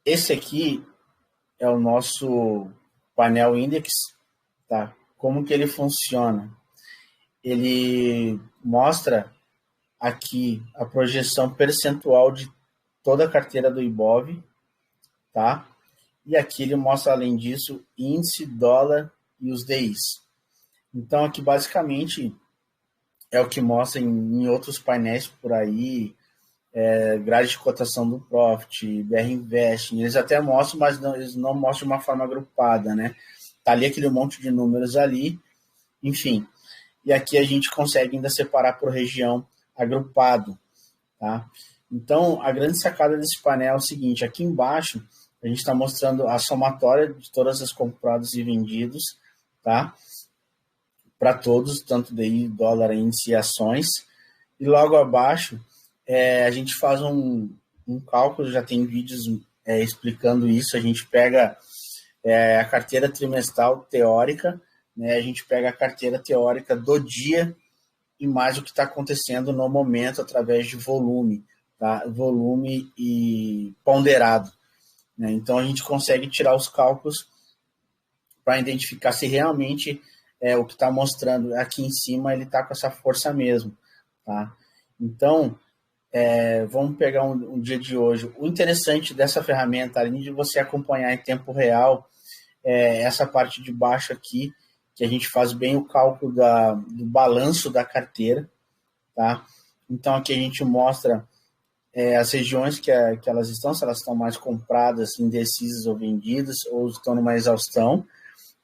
Esse aqui é o nosso painel index, tá? Como que ele funciona? Ele mostra aqui a projeção percentual de toda a carteira do Ibov, tá? E aqui ele mostra, além disso, índice, dólar e os DIs. Então, aqui basicamente é o que mostra em outros painéis por aí, grade de cotação do Profit, BR Invest, eles até mostram, mas não, eles não mostram de uma forma agrupada, né? Tá ali aquele monte de números ali, enfim. E aqui a gente consegue ainda separar por região agrupado, tá? Então, a grande sacada desse painel é o seguinte, aqui embaixo a gente está mostrando a somatória de todas as comprados e vendidos, tá? Para todos, tanto DI, dólar, índice e ações. E logo abaixo, a gente faz um cálculo, já tem vídeos explicando isso, a gente pega a carteira trimestral teórica, né, a gente pega a carteira teórica do dia e mais o que está acontecendo no momento através de volume, tá? Volume e ponderado. Né? Então, a gente consegue tirar os cálculos para identificar se realmente o que está mostrando aqui em cima, ele está com essa força mesmo. Tá? Então, vamos pegar um dia de hoje. O interessante dessa ferramenta, além de você acompanhar em tempo real, essa parte de baixo aqui, que a gente faz bem o cálculo do balanço da carteira. Tá? Então, aqui a gente mostra as regiões que elas estão, se elas estão mais compradas, indecisas ou vendidas, ou estão numa exaustão.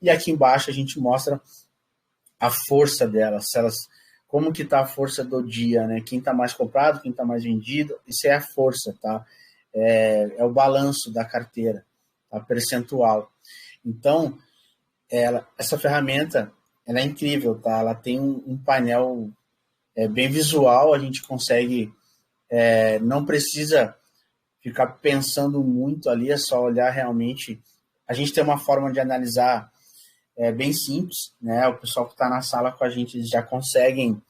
E aqui embaixo a gente mostra a força delas, se elas, como que está a força do dia, né? Quem está mais comprado, quem está mais vendido, isso é a força, tá? É o balanço da carteira, tá? Percentual. Então, essa ferramenta, ela é incrível, tá? Ela tem um painel bem visual, a gente consegue, não precisa ficar pensando muito ali, é só olhar realmente. A gente tem uma forma de analisar bem simples, né? O pessoal que está na sala com a gente, eles já conseguem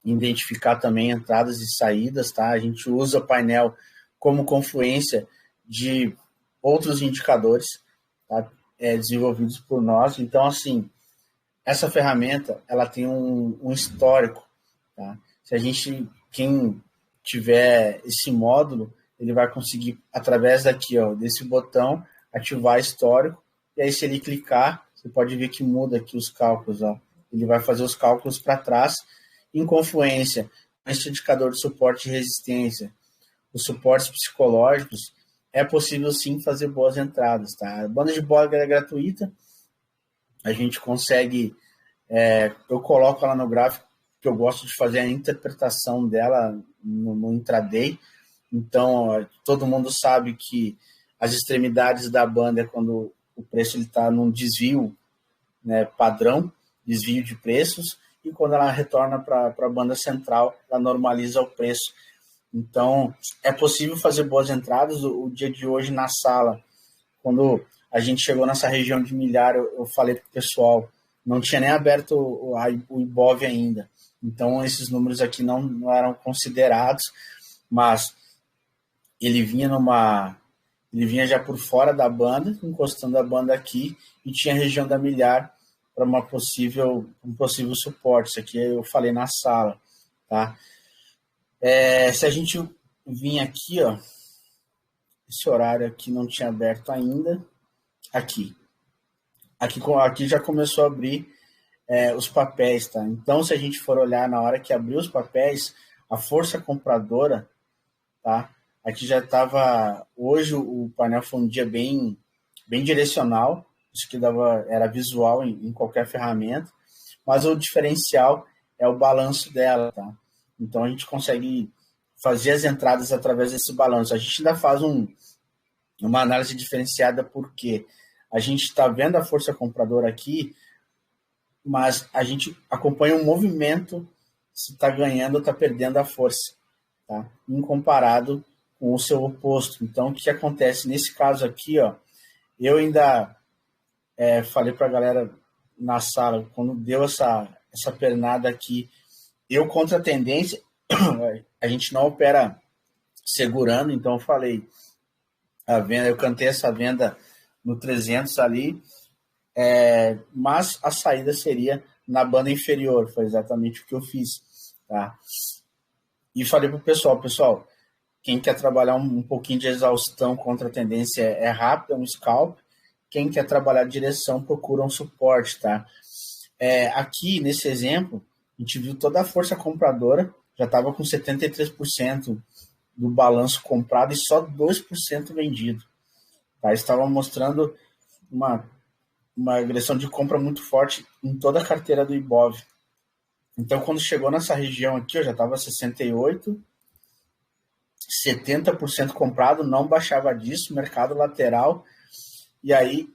identificar também entradas e saídas, tá? A gente usa o painel como confluência de outros indicadores, tá? Desenvolvidos por nós. Então, assim, essa ferramenta, ela tem um histórico, tá? Se a gente, quem tiver esse módulo, ele vai conseguir, através daqui, ó, desse botão, ativar histórico, e aí se ele clicar, você pode ver que muda aqui os cálculos, ó. Ele vai fazer os cálculos para trás, em confluência, esse indicador de suporte e resistência, os suportes psicológicos, é possível sim fazer boas entradas, tá? A banda de Bollinger é gratuita, a gente consegue, eu coloco ela no gráfico, que eu gosto de fazer a interpretação dela no intraday, então todo mundo sabe que as extremidades da banda é quando o preço está num desvio, né, padrão, desvio de preços, e quando ela retorna para a banda central, ela normaliza o preço. Então, é possível fazer boas entradas. O dia de hoje na sala, quando a gente chegou nessa região de milhar, eu falei para o pessoal, não tinha nem aberto o Ibov ainda. Então, esses números aqui não eram considerados, mas ele vinha já por fora da banda, encostando a banda aqui, e tinha a região da milhar para um possível suporte. Isso aqui eu falei na sala, tá? Se a gente vir aqui, ó, esse horário aqui não tinha aberto ainda, aqui já começou a abrir os papéis, tá? Então, se a gente for olhar na hora que abriu os papéis, a força compradora, tá? Aqui já estava, hoje o painel foi um dia bem direcional, isso que era visual em qualquer ferramenta, mas o diferencial é o balanço dela, tá? Então a gente consegue fazer as entradas através desse balanço. A gente ainda faz uma análise diferenciada porque a gente está vendo a força compradora aqui, mas a gente acompanha o movimento se está ganhando ou está perdendo a força, tá? Em comparado com o seu oposto. Então, o que acontece nesse caso aqui, ó, eu ainda falei para a galera na sala, quando deu essa pernada aqui, eu contra a tendência, a gente não opera segurando, então eu falei, a venda, eu cantei essa venda no 300 ali, mas a saída seria na banda inferior, foi exatamente o que eu fiz, tá? E falei pro pessoal, quem quer trabalhar um pouquinho de exaustão contra a tendência é rápido, é um scalp. Quem quer trabalhar direção procura um suporte, tá? Aqui, nesse exemplo, a gente viu toda a força compradora, já estava com 73% do balanço comprado e só 2% vendido. Tá? Estava mostrando uma agressão de compra muito forte em toda a carteira do Ibov. Então, quando chegou nessa região aqui, já estava 68%, 70% comprado, não baixava disso, mercado lateral. E aí,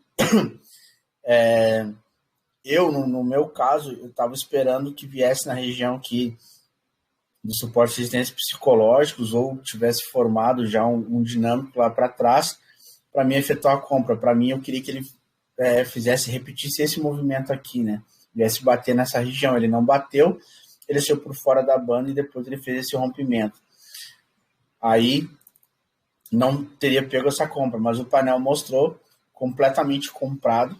eu, no meu caso, eu estava esperando que viesse na região aqui de suporte e resistência psicológicos ou tivesse formado já um dinâmico lá para trás para mim efetuar a compra. Para mim, eu queria que ele repetisse esse movimento aqui, né? Viesse bater nessa região. Ele não bateu, ele saiu por fora da banda e depois ele fez esse rompimento. Aí não teria pego essa compra, mas o painel mostrou completamente comprado,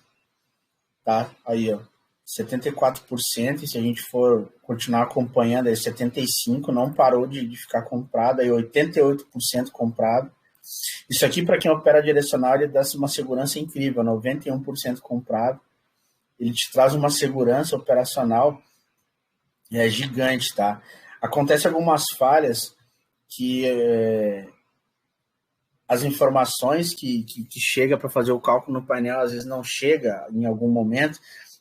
tá? Aí, ó, 74%, e se a gente for continuar acompanhando, aí 75%, não parou de ficar comprado, aí 88% comprado. Isso aqui, para quem opera direcional, ele dá uma segurança incrível, 91% comprado. Ele te traz uma segurança operacional gigante, tá? Acontece algumas falhas que as informações que chega para fazer o cálculo no painel, às vezes não chega em algum momento,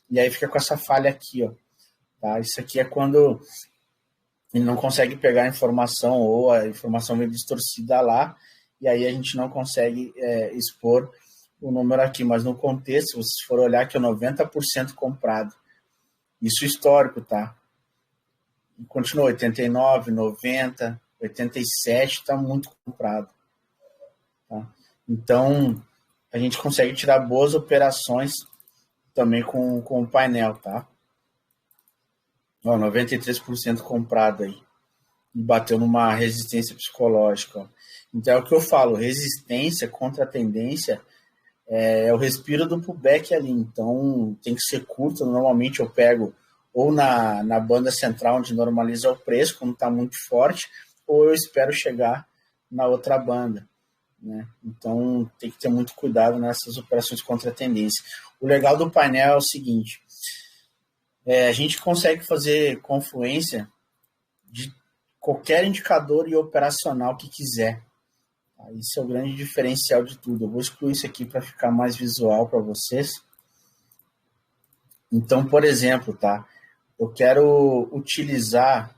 e aí fica com essa falha aqui, ó. Tá? Isso aqui é quando ele não consegue pegar a informação ou a informação vem distorcida lá, e aí a gente não consegue expor o número aqui. Mas no contexto, se vocês forem olhar que é 90% comprado. Isso histórico, tá? E continua 89, 90, 87, está muito comprado. Tá? Então, a gente consegue tirar boas operações também com o painel, tá? Ó, 93% comprado aí. E bateu numa resistência psicológica. Ó. Então, é o que eu falo, resistência contra a tendência é o respiro do pullback ali. Então, tem que ser curto. Normalmente, eu pego ou na banda central, onde normaliza o preço, quando está muito forte, ou eu espero chegar na outra banda. Né? Então, tem que ter muito cuidado nessas operações contra a tendência. O legal do painel é o seguinte, a gente consegue fazer confluência de qualquer indicador e operacional que quiser. Tá? Isso é o grande diferencial de tudo. Eu vou excluir isso aqui para ficar mais visual para vocês. Então, por exemplo, tá? Eu quero utilizar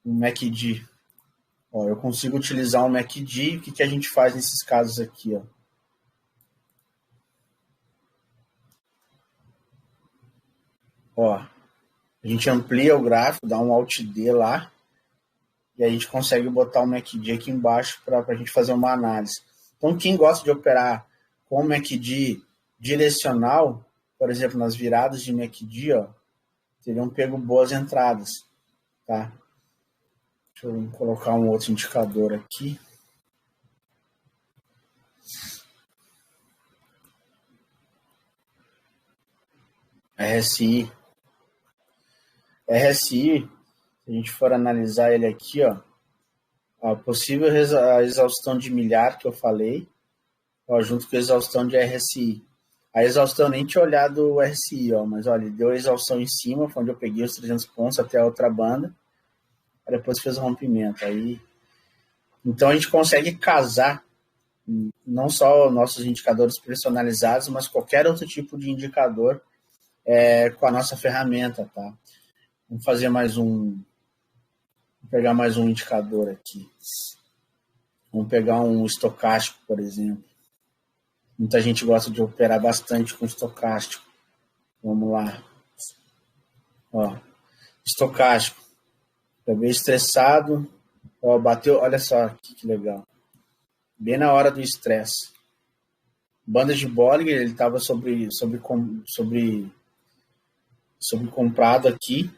um MACD. Ó, eu consigo utilizar um MACD. O que a gente faz nesses casos aqui? Ó? Ó, a gente amplia o gráfico, dá um Alt D lá, e a gente consegue botar o MACD aqui embaixo para a gente fazer uma análise. Então, quem gosta de operar com o MACD direcional, por exemplo, nas viradas de MACD, ó, teriam pego boas entradas. Tá? Deixa eu colocar um outro indicador aqui. RSI. RSI, se a gente for analisar ele aqui, ó, a possível a exaustão de milhar que eu falei, ó, junto com a exaustão de RSI. A exaustão nem tinha olhado o RSI, ó, mas olha, deu a exaustão em cima, foi onde eu peguei os 300 pontos até a outra banda, aí depois fez o rompimento. Aí, então a gente consegue casar não só nossos indicadores personalizados, mas qualquer outro tipo de indicador com a nossa ferramenta, tá? Vamos fazer mais um. Vou pegar mais um indicador aqui. Vamos pegar um estocástico, por exemplo. Muita gente gosta de operar bastante com estocástico. Vamos lá. Ó, estocástico. Tá bem estressado. Ó, bateu. Olha só que legal. Bem na hora do estresse. Banda de Bollinger, ele estava sobre sobre comprado aqui,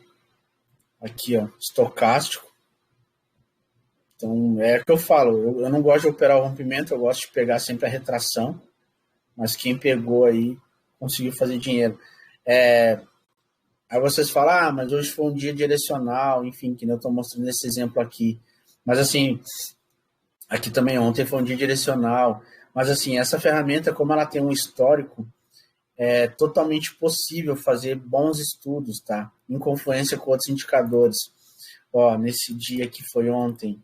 ó, estocástico. Então, é o que eu falo, eu não gosto de operar o rompimento, eu gosto de pegar sempre a retração, mas quem pegou aí conseguiu fazer dinheiro. Aí vocês falam, mas hoje foi um dia direcional, enfim, que eu estou mostrando esse exemplo aqui. Mas assim, aqui também ontem foi um dia direcional. Mas assim, essa ferramenta, como ela tem um histórico, é totalmente possível fazer bons estudos, tá? Em confluência com outros indicadores. Ó, nesse dia que foi ontem,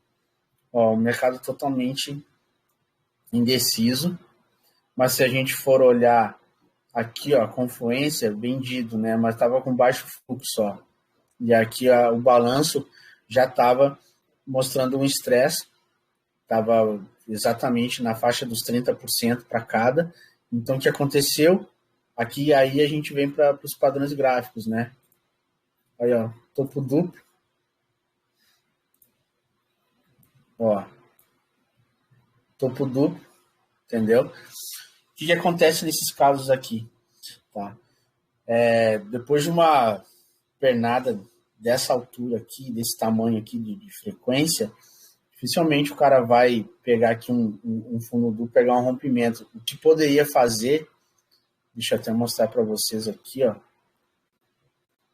ó, o mercado totalmente indeciso. Mas se a gente for olhar aqui, ó, confluência, vendido, né? Mas estava com baixo fluxo, ó. E aqui ó, o balanço já estava mostrando um estresse, estava exatamente na faixa dos 30% para cada. Então, o que aconteceu? Aqui aí a gente vem para os padrões gráficos, né? Aí, ó, topo duplo. Ó, topo duplo, entendeu? O que acontece nesses casos aqui? Tá? Depois de uma pernada dessa altura aqui, desse tamanho aqui de frequência, dificilmente o cara vai pegar aqui um fundo duplo, pegar um rompimento. O que poderia fazer, deixa eu até mostrar para vocês aqui, ó,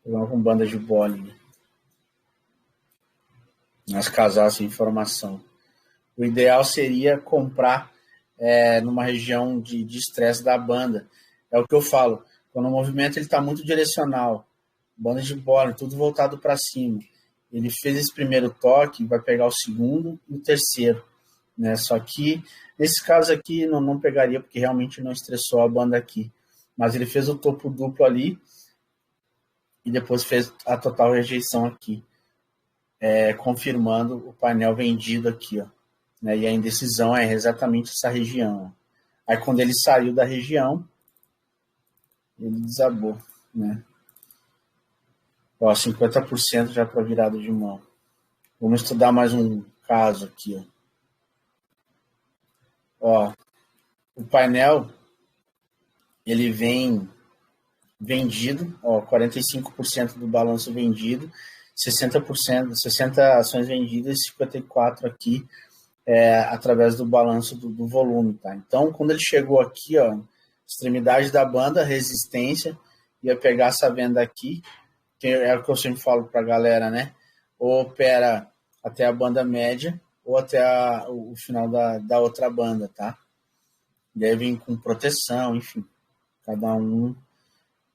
pegar com banda de Bollinger, nas casas de informação. O ideal seria comprar numa região de estresse da banda. É o que eu falo, quando o movimento está muito direcional, banda de Bollinger, tudo voltado para cima. Ele fez esse primeiro toque, vai pegar o segundo e o terceiro. Né? Só que, nesse caso aqui, não pegaria, porque realmente não estressou a banda aqui. Mas ele fez o topo duplo ali e depois fez a total rejeição aqui, confirmando o painel vendido aqui. Ó, né? E a indecisão é exatamente essa região. Ó. Aí, quando ele saiu da região, ele desabou. Né? Ó, 50% já para virada de mão. Vamos estudar mais um caso aqui. Ó, o painel, ele vem vendido, ó, 45% do balanço vendido, 60 ações vendidas e 54 aqui através do balanço do volume. Tá? Então, quando ele chegou aqui, ó, extremidade da banda, resistência, ia pegar essa venda aqui, que é o que eu sempre falo para a galera, né? Ou opera até a banda média, ou até o final da outra banda, tá? E aí vem com proteção, enfim, cada um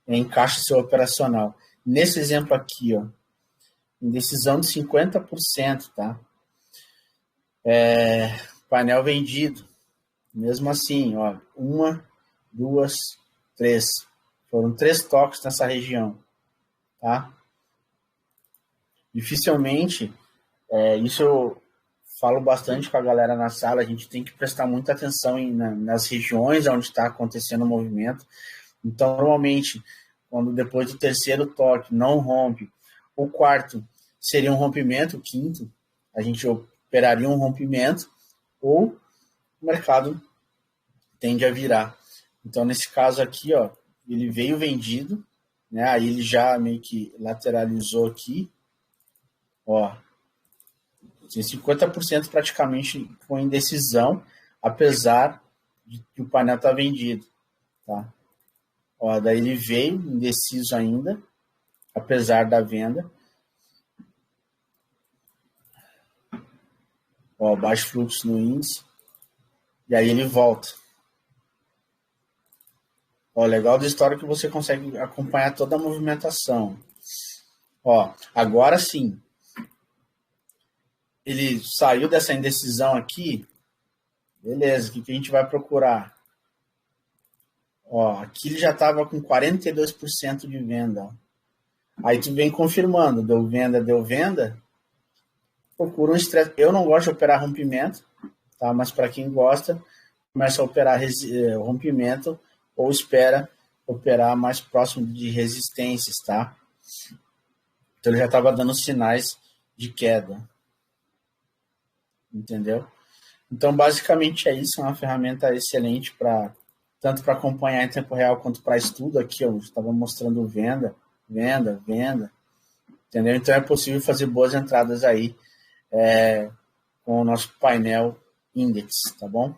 encaixa seu operacional. Nesse exemplo aqui, ó, indecisão de 50%, tá? Painel vendido, mesmo assim, ó, 1, 2, 3. Foram 3 toques nessa região, tá? Dificilmente, isso eu falo bastante com a galera na sala, a gente tem que prestar muita atenção nas regiões onde está acontecendo o movimento. Então, normalmente, quando depois do terceiro toque não rompe, o quarto seria um rompimento, o quinto, a gente operaria um rompimento, ou o mercado tende a virar. Então, nesse caso aqui, ó, ele veio vendido, né? Aí ele já meio que lateralizou aqui, ó, 50% praticamente com indecisão, apesar de que o painel está vendido, tá? Ó, daí ele veio indeciso ainda, apesar da venda. Ó, baixo fluxo no índice. E aí ele volta. Ó, legal da história que você consegue acompanhar toda a movimentação. Ó, agora sim. Ele saiu dessa indecisão aqui. Beleza, o que a gente vai procurar? Ó, aqui ele já estava com 42% de venda. Ó. Aí tu vem confirmando, deu venda. Procura um estresse. Eu não gosto de operar rompimento, tá? Mas para quem gosta, começa a operar rompimento ou espera operar mais próximo de resistências, tá? Então ele já estava dando sinais de queda. Entendeu? Então, basicamente é isso, é uma ferramenta excelente tanto para acompanhar em tempo real quanto para estudo. Aqui eu estava mostrando venda, venda, venda, entendeu? Então é possível fazer boas entradas aí com o nosso painel Index, tá bom?